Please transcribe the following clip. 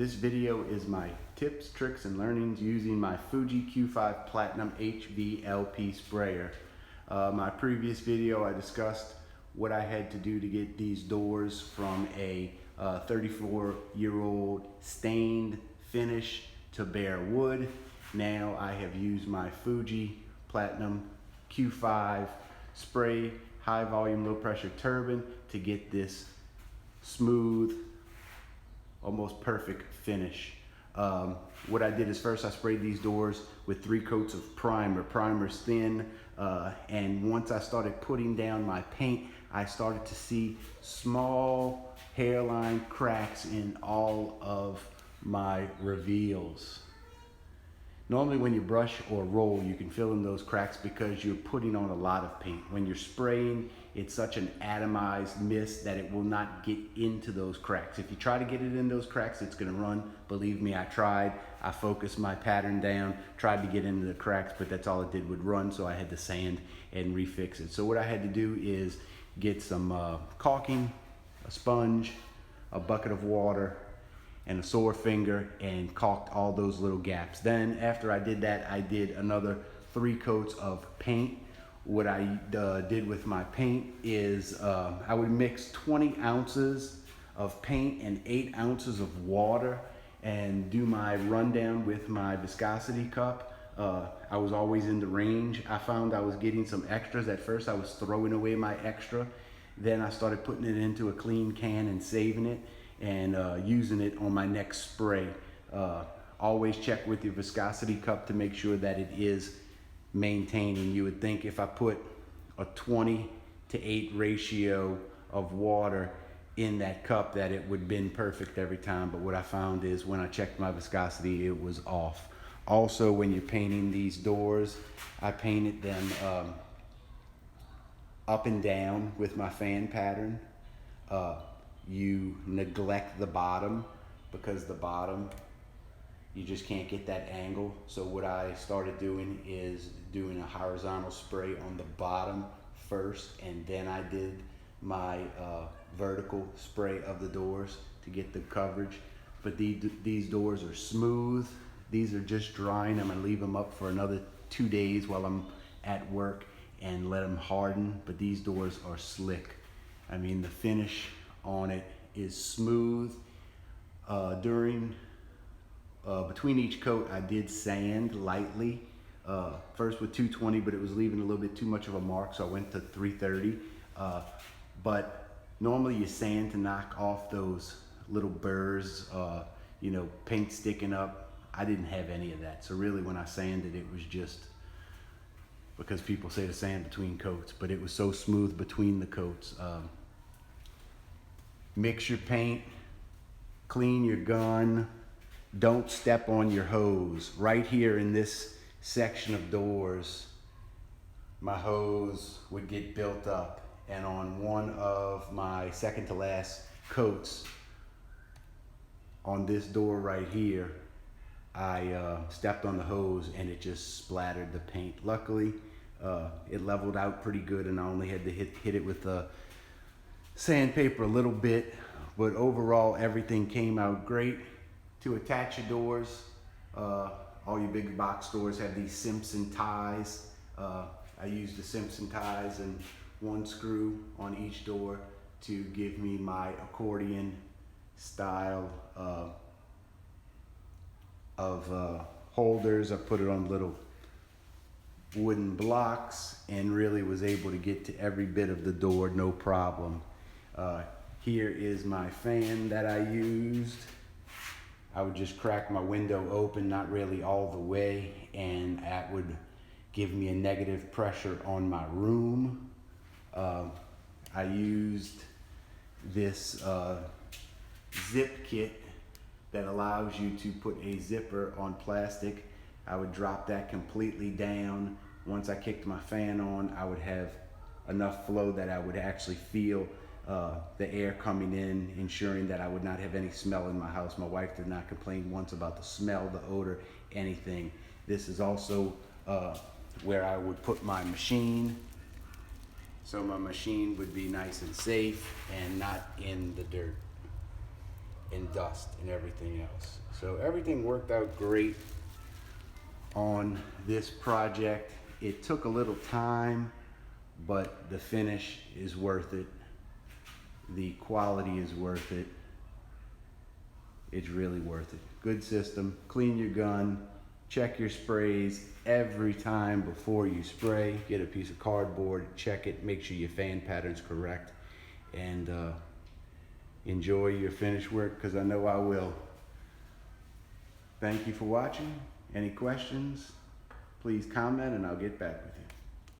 This video is my tips, tricks, and learnings using my Fuji Q5 Platinum HVLP sprayer. My previous video I discussed what I had to do to get these doors from a 34-year-old stained finish to bare wood. Now I have used my Fuji Platinum Q5 spray high volume low pressure turbine to get this smooth, almost perfect finish. What I did is first I sprayed these doors with 3 coats of primer. Primer's thin, and once I started putting down my paint, I started to see small hairline cracks in all of my reveals. Normally when you brush or roll, you can fill in those cracks because you're putting on a lot of paint. When you're spraying, it's such an atomized mist that it will not get into those cracks. If you try to get it in those cracks, it's gonna run. Believe me, I tried. I focused my pattern down, tried to get into the cracks, but that's all it did, would run, so I had to sand and refix it. So what I had to do is get some caulking, a sponge, a bucket of water, and a sore finger, and caulked all those little gaps. Then after I did that, I did another 3 coats of paint. What I did with my paint is I would mix 20 ounces of paint and 8 ounces of water and do my rundown with my viscosity cup. I was always in the range. I found I was getting some extras. At first I was throwing away my extra. Then I started putting it into a clean can and saving it and using it on my next spray. Always check with your viscosity cup to make sure that it is maintaining. You would think if I put a 20-to-8 ratio of water in that cup that it would been perfect every time, but what I found is when I checked my viscosity, it was off. Also, when you're painting these doors, I painted them up and down with my fan pattern. You neglect the bottom because the bottom, you just can't get that angle. So what I started doing is doing a horizontal spray on the bottom first, and then I did my vertical spray of the doors to get the coverage. But these doors are smooth. These are just drying. I'm gonna leave them up for another 2 days while I'm at work and let them harden, but these doors are slick. I mean, the finish on it is smooth. Between each coat, I did sand lightly. First with 220, but it was leaving a little bit too much of a mark, so I went to 330. But normally you sand to knock off those little burrs, paint sticking up. I didn't have any of that. So really when I sanded, it was just because people say to sand between coats, but it was so smooth between the coats. Mix your paint, clean your gun, don't step on your hose. Right here in this section of doors, my hose would get built up, and on one of my second to last coats on this door right here, I stepped on the hose and it just splattered the paint. Luckily, it leveled out pretty good, and I only had to hit it with a sandpaper a little bit, but overall everything came out great. To attach your doors, all your big box doors have these Simpson ties. I used the Simpson ties and 1 screw on each door to give me my accordion style of holders. I put it on little wooden blocks and really was able to get to every bit of the door, no problem. Here is my fan that I used. I would just crack my window open, not really all the way, and that would give me a negative pressure on my room. I used this zip kit that allows you to put a zipper on plastic. I would drop that completely down. Once I kicked my fan on, I would have enough flow that I would actually feel the air coming in, ensuring that I would not have any smell in my house. My wife did not complain once about the smell, the odor, anything. This is also where I would put my machine, so my machine would be nice and safe and not in the dirt. and dust and everything else. So everything worked out great on this project. It took a little time, but the finish is worth it. The quality is worth it. It's really worth it. Good system. Clean your gun. Check your sprays every time before you spray. Get a piece of cardboard, check it, make sure your fan pattern's correct, and enjoy your finished work, because I know I will. Thank you for watching. Any questions, please comment and I'll get back with you.